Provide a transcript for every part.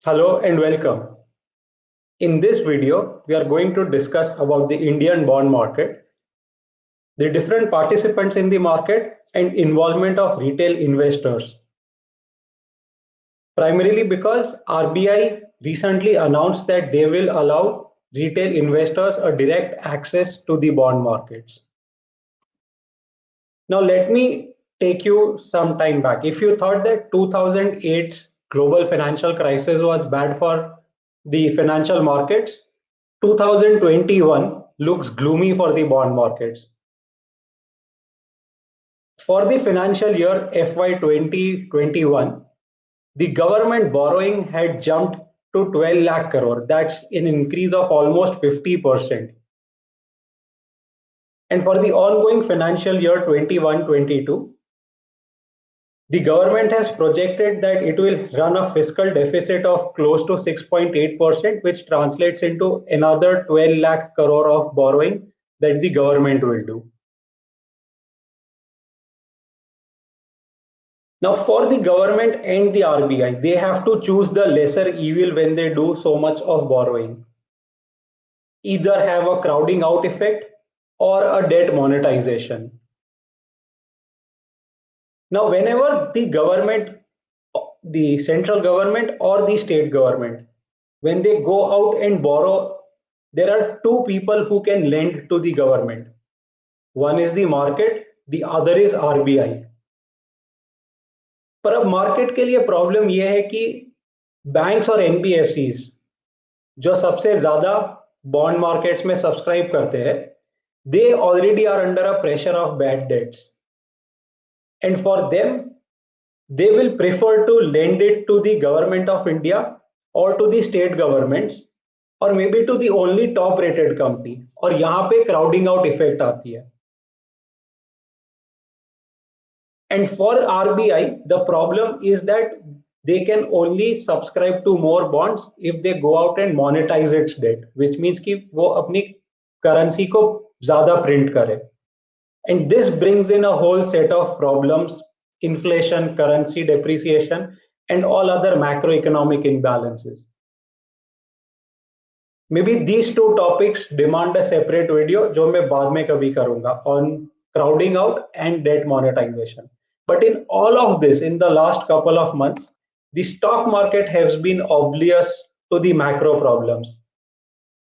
Hello and welcome. In this video, we are going to discuss about the Indian bond market, the different participants in the market and involvement of retail investors. Primarily because RBI recently announced that they will allow retail investors a direct access to the bond markets. Now let me take you some time back. If you thought that 2008 global financial crisis was bad for the financial markets, 2021 looks gloomy for the bond markets. For the financial year FY 2021, the government borrowing had jumped to 12 lakh crore. That's an increase of almost 50%. And for the ongoing financial year 21-22, the government has projected that it will run a fiscal deficit of close to 6.8%, which translates into another 12 lakh crore of borrowing that the government will do. Now, for the government and the RBI, they have to choose the lesser evil when they do so much of borrowing. Either have a crowding out effect or a debt monetization. Now, whenever the government, the central government or the state government, when they go out and borrow, there are two people who can lend to the government. One is the market, the other is RBI. पर अब market के लिए problem यह है कि banks और NBFCs जो सबसे ज्यादा बॉन्ड मार्केट्स में सब्सक्राइब करते हैं, they already are under a pressure of bad debts. And for them, they will prefer to lend it to the government of India or to the state governments or maybe to the only top rated company. और यहाँ पे crowding out effect आती है. And for RBI, the problem is that they can only subscribe to more bonds if they go out and monetize its debt, which means कि वो अपनी currency को ज़्यादा print करे. And this brings in a whole set of problems: inflation, currency depreciation, and all other macroeconomic imbalances. Maybe these two topics demand a separate video, जो मैं बाद में कभी करूँगा, on crowding out and debt monetization. But in all of this, in the last couple of months, the stock market has been oblivious to the macro problems.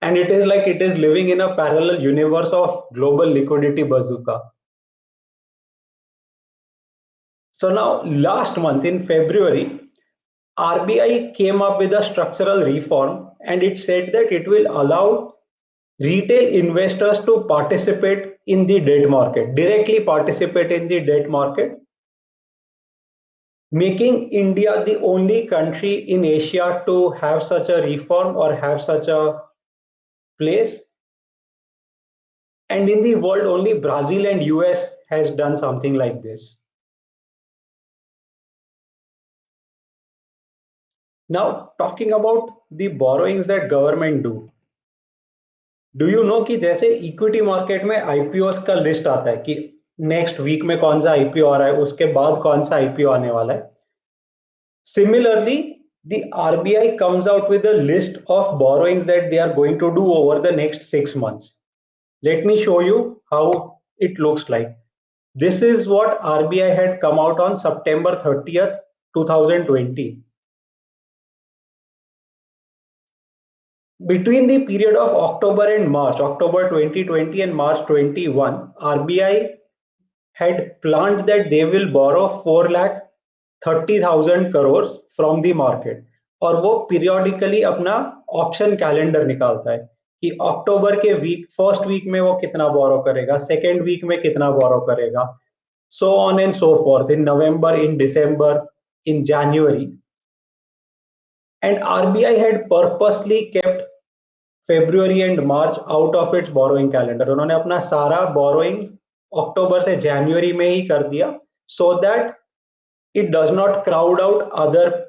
And it is like it is living in a parallel universe of global liquidity bazooka. So now, last month in February, RBI came up with a structural reform and it said that it will allow retail investors to participate in the debt market, directly participate in the debt market, making India the only country in Asia to have such a reform or have such a place. And in the world, only Brazil and US has done something like this. Now, talking about the borrowings that government do you know कि जैसे equity market में IPO का list आता है कि next week में कौन सा आईपीओ आ रहा है, उसके बाद कौन सा आईपीओ आने वाला है. Similarly, the RBI comes out with a list of borrowings that they are going to do over the next 6 months. Let me show you how it looks like. This is what RBI had come out on September 30th, 2020. Between the period of October and March, October 2020 and March 21, RBI had planned that they will borrow 4,30,000 crores from the market. और वो periodically अपना option calendar निकालता है कि अक्टूबर के week first week में वो कितना बोरो करेगा, सेकेंड वीक में कितना बोरो करेगा, so on and so forth, in November, in December, in January. And RBI had purposely kept February and March out of its borrowing calendar. उन्होंने अपना सारा borrowing अक्टूबर से जनवरी में ही कर दिया, so that it does not crowd out other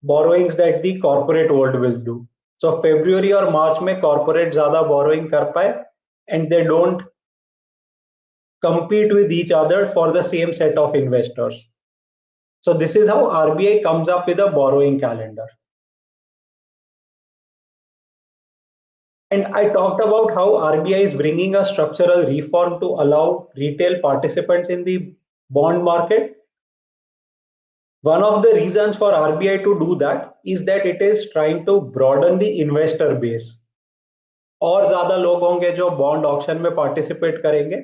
borrowings that the corporate world will do. So February or March में corporate ज़्यादा borrowing कर पाए and they don't compete with each other for the same set of investors. So this is how RBI comes up with a borrowing calendar. And I talked about how RBI is bringing a structural reform to allow retail participants in the bond market. One of the reasons for RBI to do that is that it is trying to broaden the investor base. और ज्यादा लोग होंगे जो bond auction में participate करेंगे.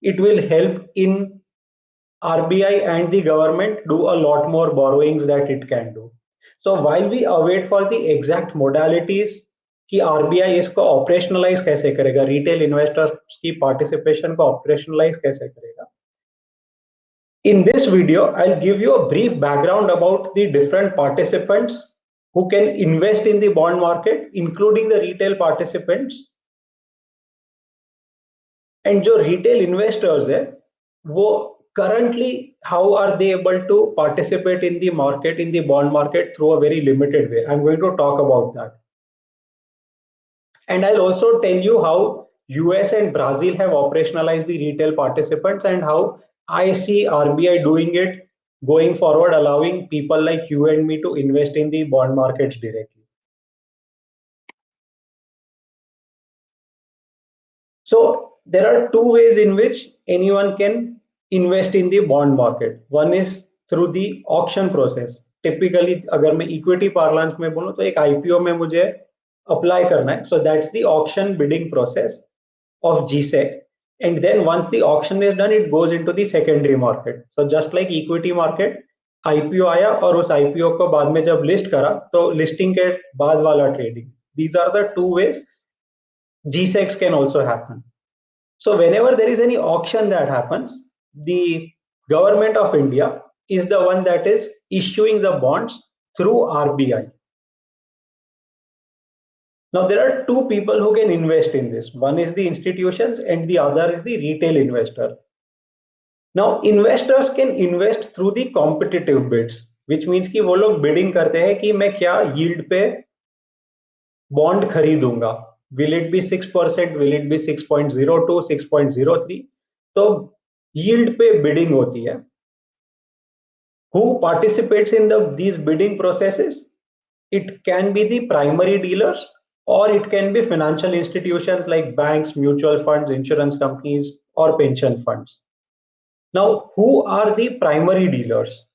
It will help in RBI and the government do a lot more borrowings that it can do. So while we await for the exact modalities कि RBI इसको operationalise कैसे करेगा, रिटेल इन्वेस्टर्स की participation को operationalise कैसे करेगा. In this video, I'll give you a brief background about the different participants who can invest in the bond market, including the retail participants. And जो retail investors है, वो currently how are they able to participate in the market, in the bond market through a very limited way. I'm going to talk about that. And I'll also tell you how US and Brazil have operationalized the retail participants and how I see RBI doing it going forward, allowing people like you and me to invest in the bond markets directly. So there are two ways in which anyone can invest in the bond market. One is through the auction process. Typically, अगर मैं equity parlance में बोलूँ तो एक IPO में मुझे apply करना है. So that's the auction bidding process of GSEC. And then once the auction is done, it goes into the secondary market. So just like equity market, IPO आया और उस IPO को बाद में जब list करा तो listing के बाद वाला trading. These are the two ways GSECs can also happen. So whenever there is any auction that happens, the government of India is the one that is issuing the bonds through RBI. Now there are two people who can invest in this. One is the institutions and the other is the retail investor. Now investors can invest through the competitive bids, which means कि वो लोग bidding करते हैं कि मैं क्या yield पे bond खरीदूंगा. Will it be 6%? Will it be 6.02, 6.03? तो yield पे bidding होती है. Who participates in these bidding processes? It can be the primary dealers or it can be financial institutions like banks, mutual funds, insurance companies, or pension funds. Now, who are the primary dealers?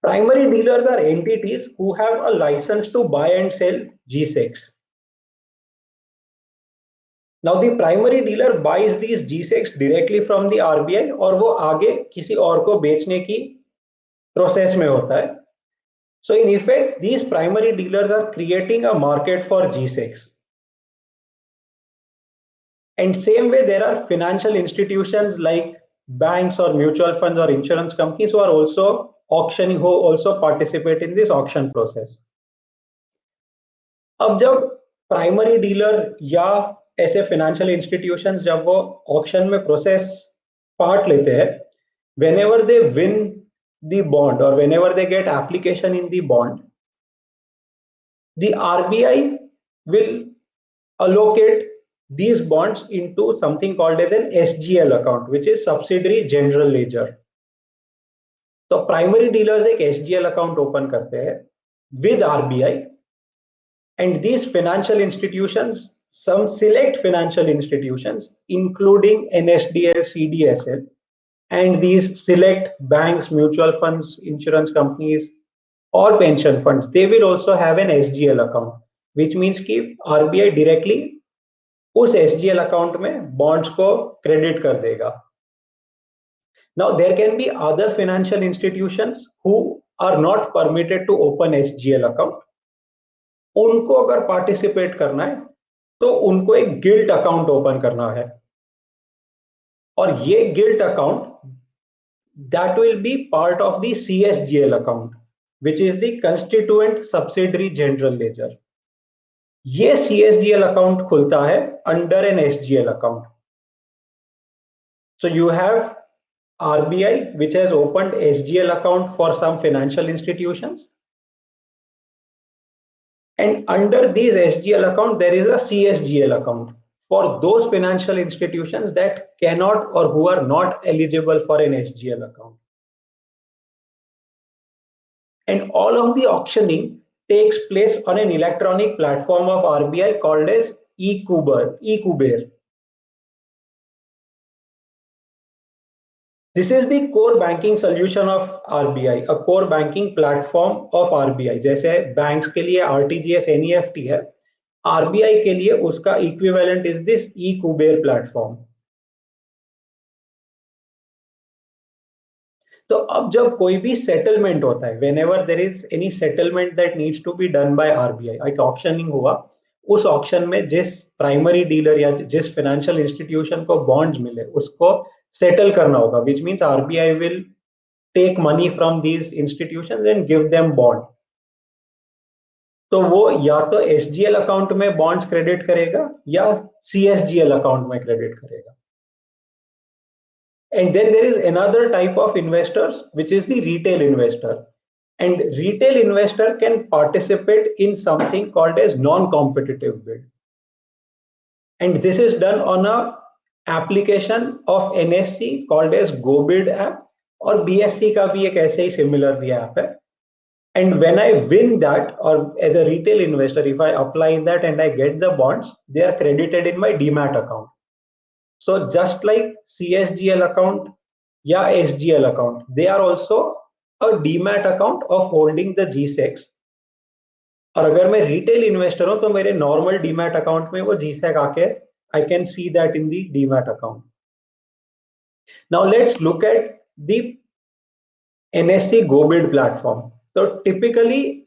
Primary dealers are entities who have a license to buy and sell GSECs. Now, the primary dealer buys these GSECs directly from the RBI और वो आगे किसी और को बेचने की process में होता है. So in effect, these primary dealers are creating a market for GSECs. And same way, there are financial institutions like banks or mutual funds or insurance companies who are also auctioning, who also participate in this auction process. अब जब primary dealer या ऐसे financial institutions जब वो auction में process part लेते हैं, whenever they win the bond or whenever they get application in the bond, the RBI will allocate these bonds into something called as an SGL account, which is subsidiary general ledger. So primary dealers एक SGL account open करते हैं with RBI, and these financial institutions, some select financial institutions, including NSDL, CDSL, and these select banks, mutual funds, insurance companies, or pension funds, they will also have an SGL account, which means कि RBI directly उस SGL account में bonds को credit कर देगा. Now there can be other financial institutions who are not permitted to open SGL account. उनको अगर participate करना है तो उनको एक gilt account open करना है. और ये gilt account that will be part of the CSGL account, which is the constituent subsidiary general ledger. ये CSGL account खुलता है under an SGL account. So you have RBI, which has opened SGL account for some financial institutions. And under these SGL account, there is a CSGL account for those financial institutions that cannot or who are not eligible for an SGL account. And all of the auctioning takes place on an electronic platform of RBI called as eKuber. This is the core banking solution of RBI, a core banking platform of RBI. जैसे banks के लिए RTGS NEFT है, RBI के लिए उसका equivalent is this eKuber platform. तो अब जब कोई भी सेटलमेंट होता है, whenever there is any settlement that needs to be done by RBI, एक ऑक्शनिंग हुआ, उस ऑक्शन में जिस प्राइमरी डीलर या जिस फाइनेंशियल इंस्टीट्यूशन को बॉन्ड्स मिले उसको सेटल करना होगा, which means RBI will take money from these institutions and give them bond. तो वो या तो SGL अकाउंट में बॉन्ड्स क्रेडिट करेगा या CSGL अकाउंट में क्रेडिट करेगा. And then there is another type of investors, which is the retail investor. And retail investor can participate in something called as non-competitive bid. And this is done on a application of NSE called as GoBid app, और BSE का भी एक ऐसे ही similarly app है. And when I win that, or as a retail investor, if I apply that and I get the bonds, they are credited in my DMAT account. So just like CSGL account या SGL account, they are also a DMAT account of holding the GSECs. और अगर मैं retail investor हूं तो मेरे normal demat account में वो GSEC आके I can see that in the DMAT account. Now let's look at the NSE GoBid platform. So typically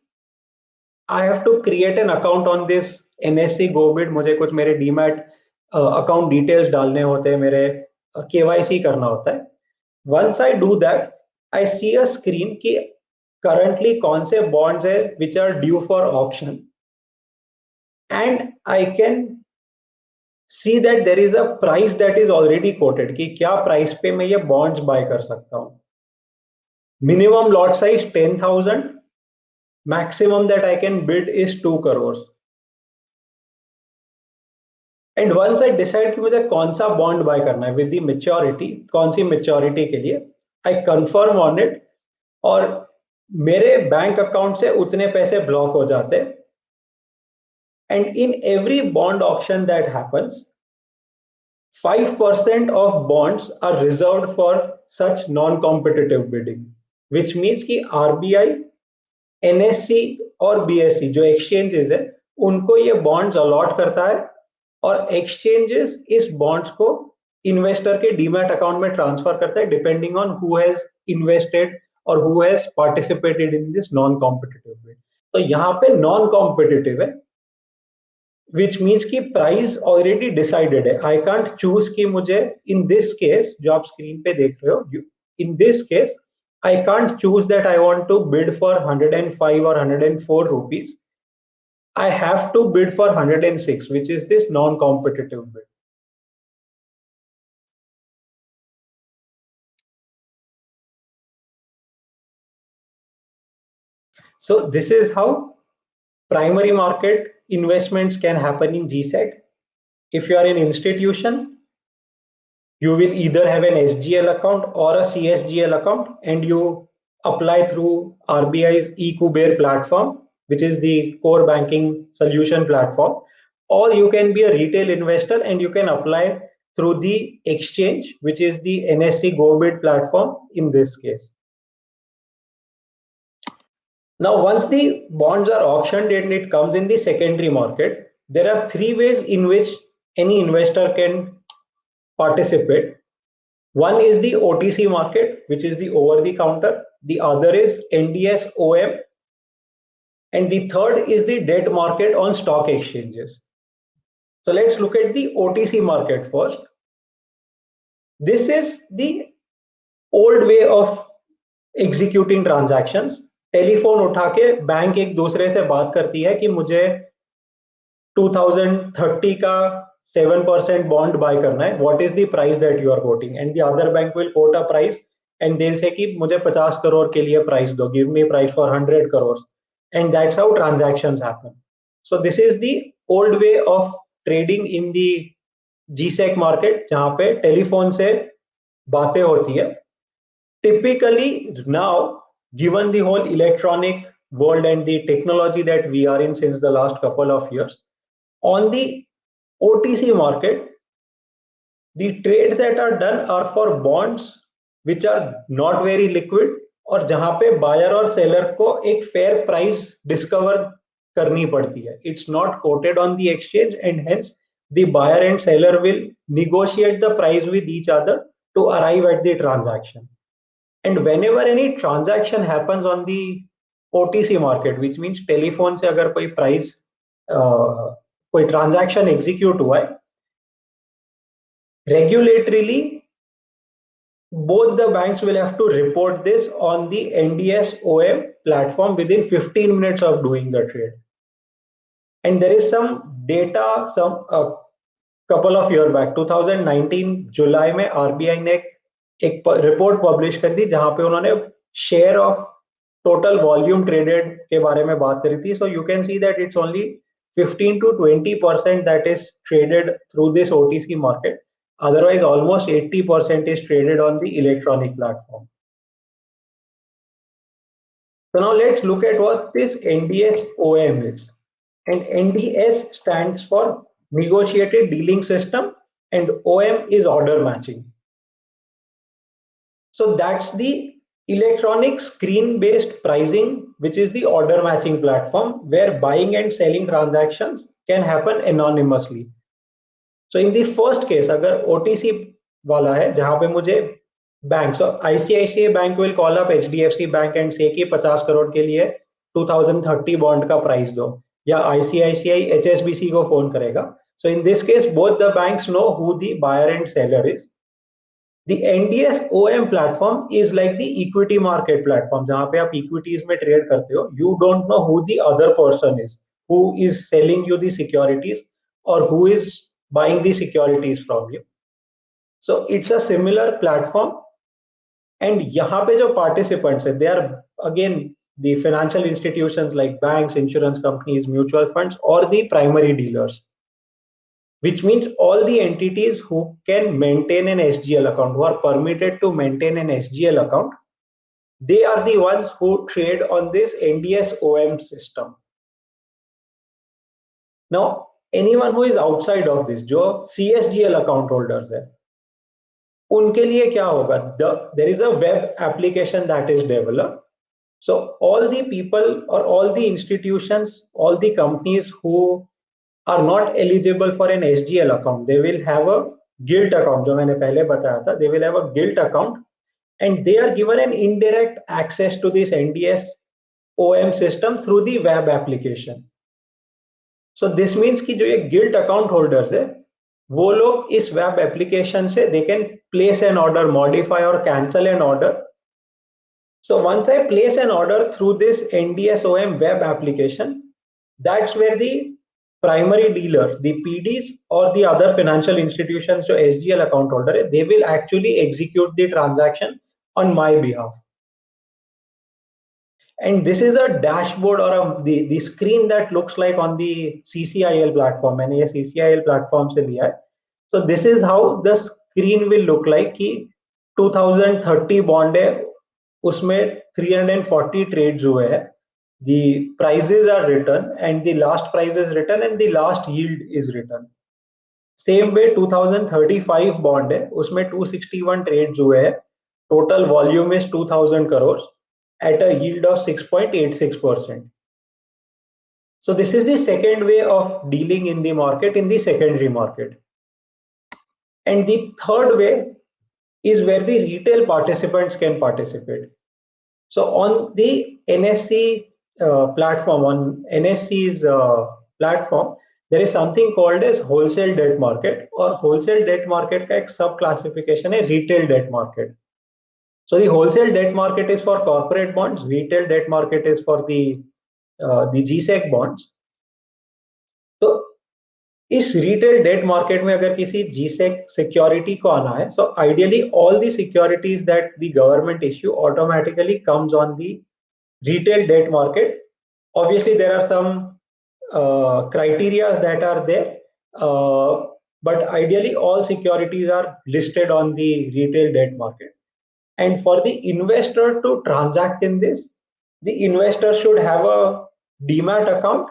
I have to create an account on this NSE GoBid. मुझे कुछ मेरे demat account details डालने होते हैं, मेरे KYC करना होता है. Once I do that, I see a screen कि currently कौन से bonds है which are due for auction, and I can see that there is a price that is already quoted कि क्या प्राइस पे मैं ये bonds buy कर सकता हूँ. Minimum lot size 10,000, maximum that I can bid is 2 crores. And once I decide कि मुझे कौन सा bond buy करना है with the maturity, कौन सी maturity के लिए, I confirm on it, और मेरे बैंक अकाउंट से उतने पैसे ब्लॉक हो जाते हैं. And in every bond auction that happens, 5% of bonds are reserved for such non-competitive bidding, which means कि RBI, NSE और BSE जो exchanges है उनको ये bonds allot करता है, और exchanges इस bonds को इन्वेस्टर के डीमैट अकाउंट में ट्रांसफर करता है depending on who has invested और who has participated in this non competitive bid. तो यहाँ पे नॉन कॉम्पिटिटिव है, विच मीन्स की प्राइस ऑलरेडी डिसाइडेड है. आई कांट चूज कि मुझे इन दिस केस जो आप स्क्रीन पे देख रहे हो, in this case I can't choose that I want to bid for 105 or 104 rupees. I have to bid for 106, which is this non-competitive bid. So this is how primary market investments can happen in GSEC. If you are an institution, you will either have an SGL account or a CSGL account, and you apply through RBI's eKuber platform, which is the core banking solution platform, or you can be a retail investor and you can apply through the exchange, which is the NSE GoBid platform in this case. Now, once the bonds are auctioned and it comes in the secondary market, there are 3 ways in which any investor can participate. One is the OTC market, which is the over the counter. The other is NDS OM. And the third is the debt market on stock exchanges. So let's look at the OTC market first. This is the old way of executing transactions. Telephone उठा के bank एक दूसरे से बात करती है कि मुझे 2030 का 7% बॉन्ड बाय करना है. What is the price that you are quoting, and the other bank will quote a price and they will say कि मुझे 50 करोड़ के लिए प्राइस दो, give me price for 100 crore, and that's how transactions happen. So this is the old way of trading in the GSEC market, जहां पे telephone से बातें होती है. Typically now, given the whole electronic world and the technology that we are in since the last couple of years. On the OTC market, the trades that are done are for bonds which are not very liquid और जहां पे buyer और seller को एक fair price discover करनी पड़ती है. It's not quoted on the exchange and hence the buyer and seller will negotiate the price with each other to arrive at the transaction. And whenever any transaction happens on the OTC market, which means telephone से अगर कोई price कोई transaction execute हुआ है, regulatorily both the banks will have to report this on the NDS OM platform within 15 minutes of doing the trade. And there is some data, some couple of years back, 2019 जुलाई में RBI ने एक report publish कर दी जहां पे उन्होंने share of total volume traded के बारे में बात करी थी. So you can see that it's only 15 to 20% that is traded through this OTC market. Otherwise, almost 80% is traded on the electronic platform. So now let's look at what this NDS OM is. And NDS stands for Negotiated Dealing System and OM is order matching. So that's the electronic screen-based pricing, which is the order matching platform where buying and selling transactions can happen anonymously. So in the first case, अगर OTC वाला है जहां पे मुझे bank, so ICICI Bank will call up HDFC Bank and say कि 50 करोड़ के लिए 2030 bond का प्राइस दो, या ICICI HSBC को फोन करेगा. So in this case, both the banks know who the buyer and seller is. The NDS OM platform is like the equity market platform जहां पे आप equities में trade करते हो. You don't know who the other person is, who is selling you the securities or who is buying the securities from you. So it's a similar platform. And यहाँ पे जो participants है, they are again the financial institutions like banks, insurance companies, mutual funds, or the primary dealers, which means all the entities who can maintain an SGL account, who are permitted to maintain an SGL account, they are the ones who trade on this NDS OM system. Now, anyone who is outside of this, जो CSGL account holders है, उनके लिए क्या होगा? There is a web application that is developed. So all the people or all the institutions, all the companies who are not eligible for an SGL account, they will have a gilt account, जो मैंने पहले बताया था. They will have a gilt account and they are given an indirect access to this NDS OM system through the web application. So this means कि जो ये gilt account holders है, वो लोग इस web application से they can place an order, modify or cancel an order. So once I place an order through this NDS OM web application, that's where the primary dealer, the PDs or the other financial institutions, so SGL account holder, they will actually execute the transaction on my behalf. And this is a dashboard or the screen that looks like on the CCIL platform. मैंने ये CCIL platform से लिया है. So this is how the screen will look like कि 2030 bond है, उसमें 340 trades हुए हैं. The prices are written and the last price is written and the last yield is written. Same way 2035 bond है, उसमें 261 trades हुए हैं. Total volume is 2000 crores at a yield of 6.86%. So this is the second way of dealing in the market, in the secondary market. And the third way is where the retail participants can participate. So on the NSE platform, on NSE's platform, there is something called as wholesale debt market, or wholesale debt market का एक sub classification है retail debt market. So the wholesale debt market is for corporate bonds, retail debt market is for the GSEC bonds. तो इस retail debt market में अगर किसी GSEC security को आना है, so ideally all the securities that the government issue automatically comes on the retail debt market. Obviously there are some criteria that are there, but ideally all securities are listed on the retail debt market. And for the investor to transact in this, the investor should have a demat account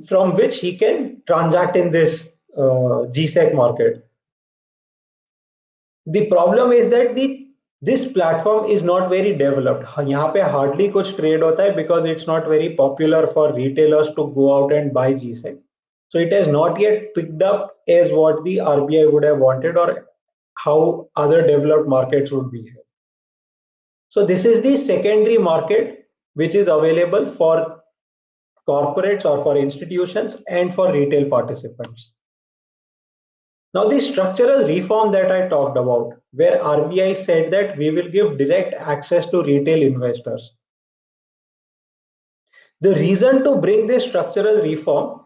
from which he can transact in this GSEC market. The problem is that this platform is not very developed. यहाँ पे hardly कुछ trade होता है because it's not very popular for retailers to go out and buy GSEC. So it has not yet picked up as what the RBI would have wanted or how other developed markets would behave. So this is the secondary market which is available for corporates or for institutions and for retail participants. Now, the structural reform that I talked about, where RBI said that we will give direct access to retail investors. The reason to bring this structural reform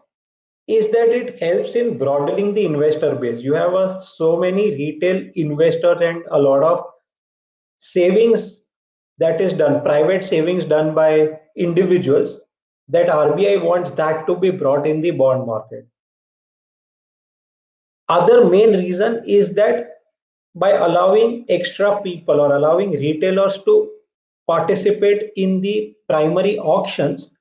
is that it helps in broadening the investor base. You have so many retail investors and a lot of savings that is done, private savings done by individuals, that RBI wants that to be brought in the bond market. Other main reason is that by allowing extra people or allowing retailers to participate in the primary auctions,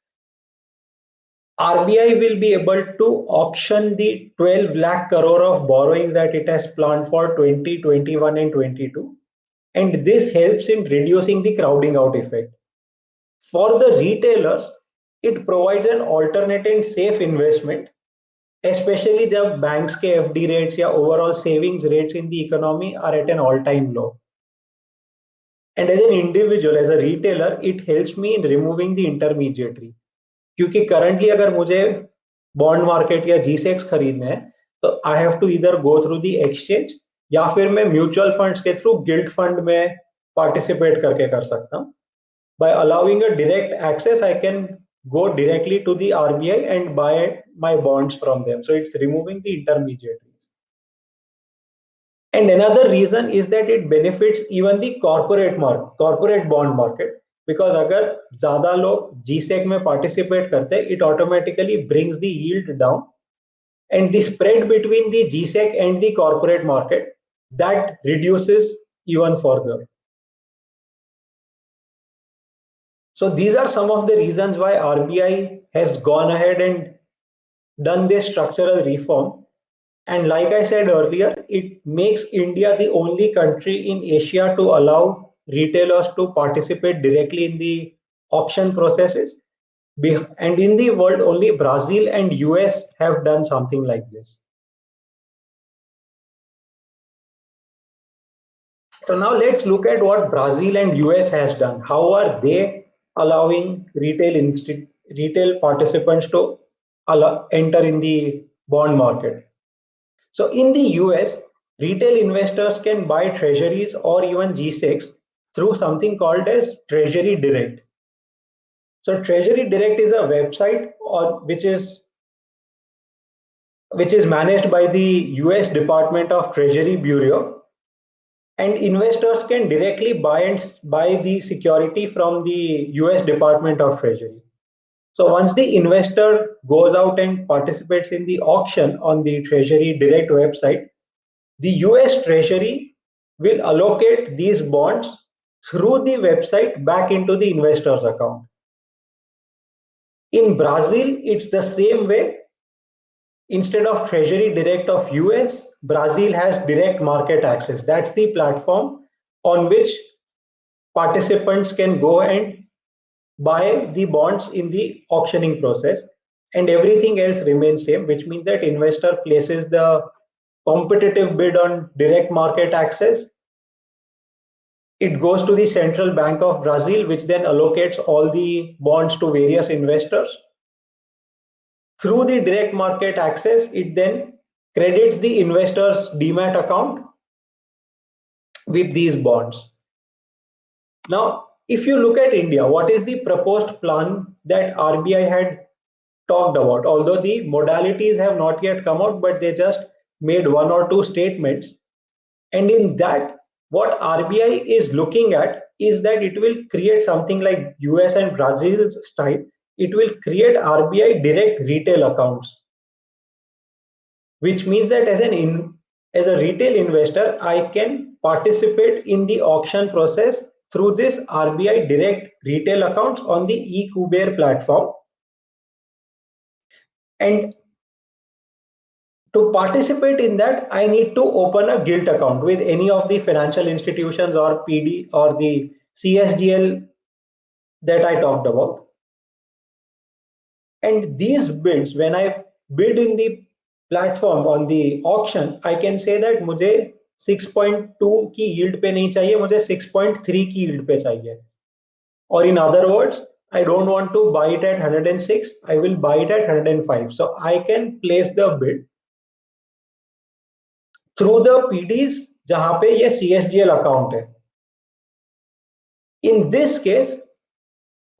RBI will be able to auction the 12 lakh crore of borrowings that it has planned for 2021 and 22. And this helps in reducing the crowding out effect. For the retailers, it provides an alternate and safe investment, especially जब banks के FD rates या overall savings rates in the economy are at an all-time low. And as an individual, as a retailer, it helps me in removing the intermediary. क्योंकि currently अगर मुझे bond market या GSECs खरीदने हैं, तो I have to either go through the exchange या फिर मैं mutual funds के through gilt fund में participate करके कर सकता हूँ. By allowing a direct access, I can go directly to the RBI and buy my bonds from them. So it's removing the intermediaries. And another reason is that it benefits even the corporate bond market, because अगर ज़्यादा लोग GSEC में participate करते हैं, it automatically brings the yield down, and the spread between the GSEC and the corporate market that reduces even further. So these are some of the reasons why RBI has gone ahead and done this structural reform. And like I said earlier, it makes India the only country in Asia to allow retailers to participate directly in the auction processes. And in the world, only Brazil and US have done something like this. So now let's look at what Brazil and US has done. How are they allowing retail participants to enter in the bond market? So in the US, retail investors can buy treasuries or even GSECs through something called as Treasury Direct. So Treasury Direct is a website which is managed by the US Department of Treasury Bureau, and investors can directly buy the security from the US Department of Treasury. So once the investor goes out and participates in the auction on the Treasury Direct website, the US Treasury will allocate these bonds through the website back into the investor's account. In Brazil, it's the same way. Instead of Treasury Direct of US, Brazil has direct market access. That's the platform on which participants can go and buy the bonds in the auctioning process, and everything else remains same, which means that investor places the competitive bid on direct market access. It goes to the Central Bank of Brazil, which then allocates all the bonds to various investors. Through the direct market access, it then credits the investor's demat account with these bonds. Now, if you look at India, what is the proposed plan that RBI had talked about? Although the modalities have not yet come out, but they just made one or two statements. And in that, what RBI is looking at is that it will create something like US and Brazil's style. It will create RBI direct retail accounts, which means that as a retail investor, I can participate in the auction process through this RBI direct retail accounts on the eKuber platform. And to participate in that, I need to open a gilt account with any of the financial institutions or PD or the CSDL that I talked about. And these bids, when I bid in the platform on the auction, I can say that मुझे 6.2 की yield पे नहीं चाहिए, मुझे 6.3 की yield पे चाहिए. Or in other words, I don't want to buy it at 106, I will buy it at 105. So I can place the bid through the PDs जहां पे ये CSDL account है. In this case,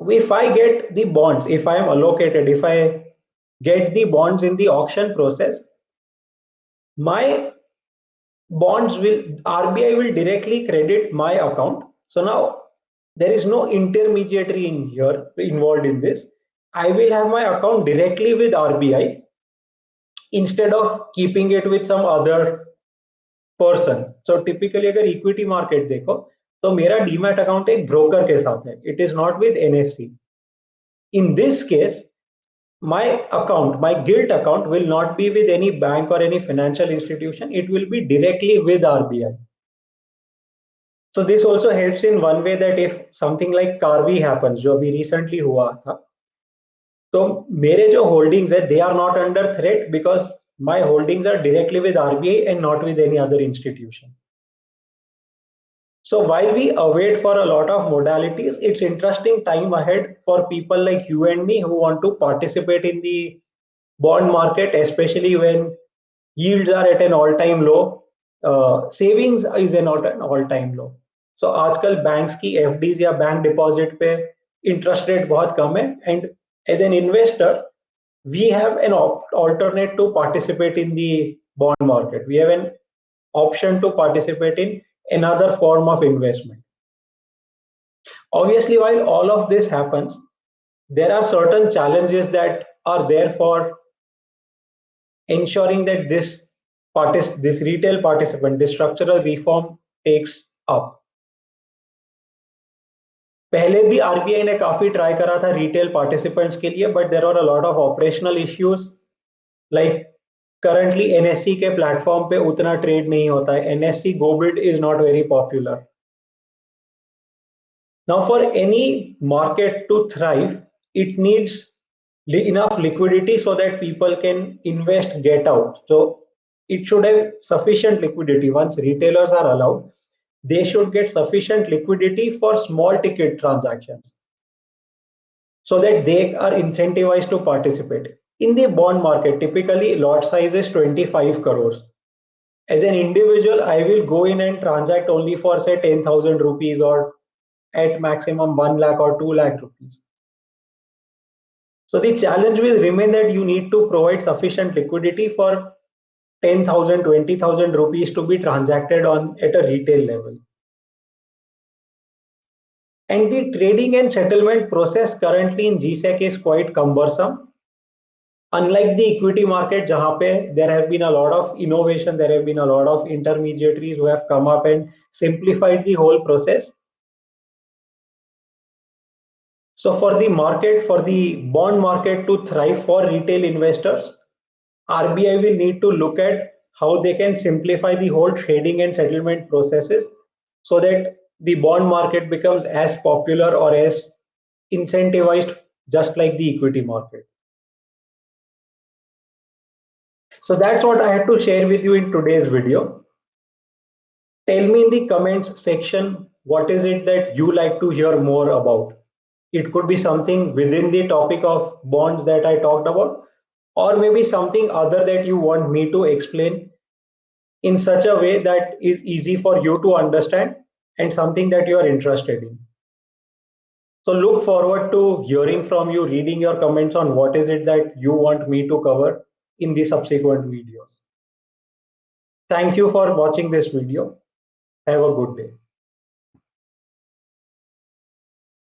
if I get the bonds, if I am allocated, if I get the bonds in the auction process, my bonds will, RBI will directly credit my account. So now there is no intermediary in here involved in this. I will have my account directly with RBI instead of keeping it with some other person. So typically अगर equity market देखो तो मेरा demat account एक broker के साथ है. It is not with NSE. In this case, my account, my gilt account will not be with any bank or any financial institution. It will be directly with RBI. So this also helps in one way that if something like Carvey happens, जो अभी recently हुआ था, तो मेरे जो holdings है, they are not under threat because my holdings are directly with RBI and not with any other institution. So while we await for a lot of modalities, it's interesting time ahead for people like you and me who want to participate in the bond market, especially when yields are at an all-time low. Savings is an all-time low. So आजकल banks की FDs या bank deposit पे interest rate बहुत कम है, and as an investor, we have an alternate to participate in the bond market. We have an option to participate in another form of investment. Obviously, while all of this happens, there are certain challenges that are there for ensuring that this retail participant, this structural reform takes up. पहले भी RBI ने काफी try करा था retail participants के लिए, but there are a lot of operational issues. Like currently NSE के platform पे उतना ट्रेड नहीं होता है. NSE GoBid is not very popular. Now for any market to thrive, it needs enough liquidity so that people can invest, get out. So it should have sufficient liquidity. Once retailers are allowed, they should get sufficient liquidity for small ticket transactions so that they are incentivized to participate. In the bond market, typically lot size is 25 crores. As an individual, I will go in and transact only for say 10,000 rupees or at maximum 1 lakh or 2 lakh rupees. So the challenge will remain that you need to provide sufficient liquidity for 10,000, 20,000 rupees to be transacted on at a retail level. And the trading and settlement process currently in GSEC is quite cumbersome. Unlike the equity market, jahan pe there have been a lot of innovation, there have been a lot of intermediaries who have come up and simplified the whole process. So for the market, for the bond market to thrive for retail investors, RBI will need to look at how they can simplify the whole trading and settlement processes so that the bond market becomes as popular or as incentivized just like the equity market. So that's what I had to share with you in today's video. Tell me in the comments section, what is it that you like to hear more about? It could be something within the topic of bonds that I talked about, or maybe something other that you want me to explain in such a way that is easy for you to understand and something that you are interested in. So look forward to hearing from you, reading your comments on what is it that you want me to cover in the subsequent videos. Thank you for watching this video. Have a good day.